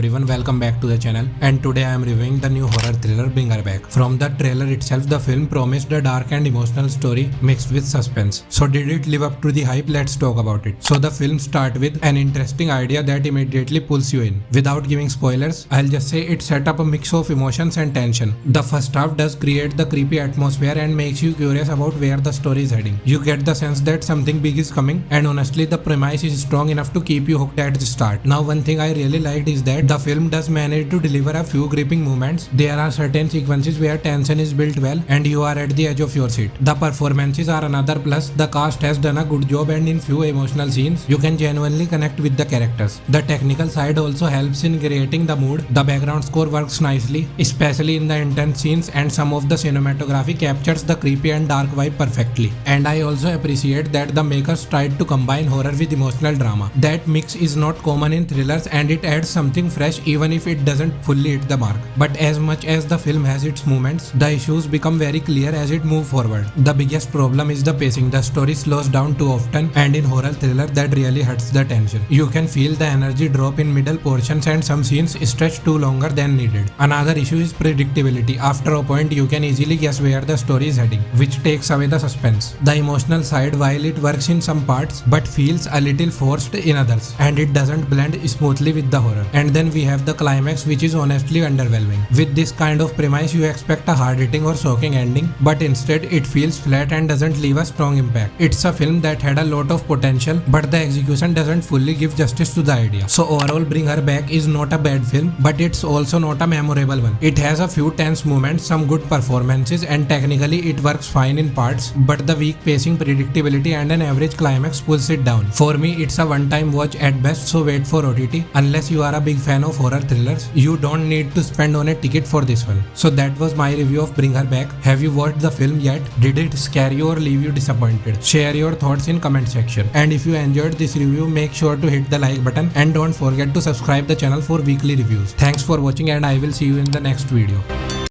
everyone, welcome back to the channel, and today I am reviewing the new horror thriller Bring Her Back. From the trailer itself, the film promised a dark and emotional story mixed with suspense. So did it live up to the hype? Let's talk about it. So the film starts with an interesting idea that immediately pulls you in. Without giving spoilers, I'll just say it set up a mix of emotions and tension. The first half does create the creepy atmosphere and makes you curious about where the story is heading. You get the sense that something big is coming, and honestly the premise is strong enough to keep you hooked at the start. Now one thing I really liked is that the film does manage to deliver a few gripping moments. There are certain sequences where tension is built well and you are at the edge of your seat. The performances are another plus. The cast has done a good job, and in few emotional scenes you can genuinely connect with the characters. The technical side also helps in creating the mood. The background score works nicely, especially in the intense scenes, and some of the cinematography captures the creepy and dark vibe perfectly. And I also appreciate that the makers tried to combine horror with emotional drama. That mix is not common in thrillers, and it adds something fresh even if it doesn't fully hit the mark. But as much as the film has its moments, the issues become very clear as it moves forward. The biggest problem is the pacing. The story slows down too often, and in horror thriller that really hurts the tension. You can feel the energy drop in middle portions, and some scenes stretch too longer than needed. Another issue is predictability. After a point you can easily guess where the story is heading, which takes away the suspense. The emotional side, while it works in some parts, but feels a little forced in others, and it doesn't blend smoothly with the horror. And then we have the climax, which is honestly underwhelming. With this kind of premise you expect a hard-hitting or shocking ending, but instead it feels flat and doesn't leave a strong impact. It's a film that had a lot of potential, but the execution doesn't fully give justice to the idea. So overall, Bring Her Back is not a bad film, but it's also not a memorable one. It has a few tense moments, some good performances, and technically it works fine in parts, but the weak pacing, predictability, and an average climax pulls it down. For me, it's a one-time watch at best, so wait for OTT. Unless you are a big fan of horror thrillers, you don't need to spend on a ticket for this one. So that was my review of Bring Her Back. Have you watched the film yet? Did it scare you or leave you disappointed? Share your thoughts in comment section. And if you enjoyed this review, make sure to hit the like button and don't forget to subscribe the channel for weekly reviews. Thanks for watching, and I will see you in the next video.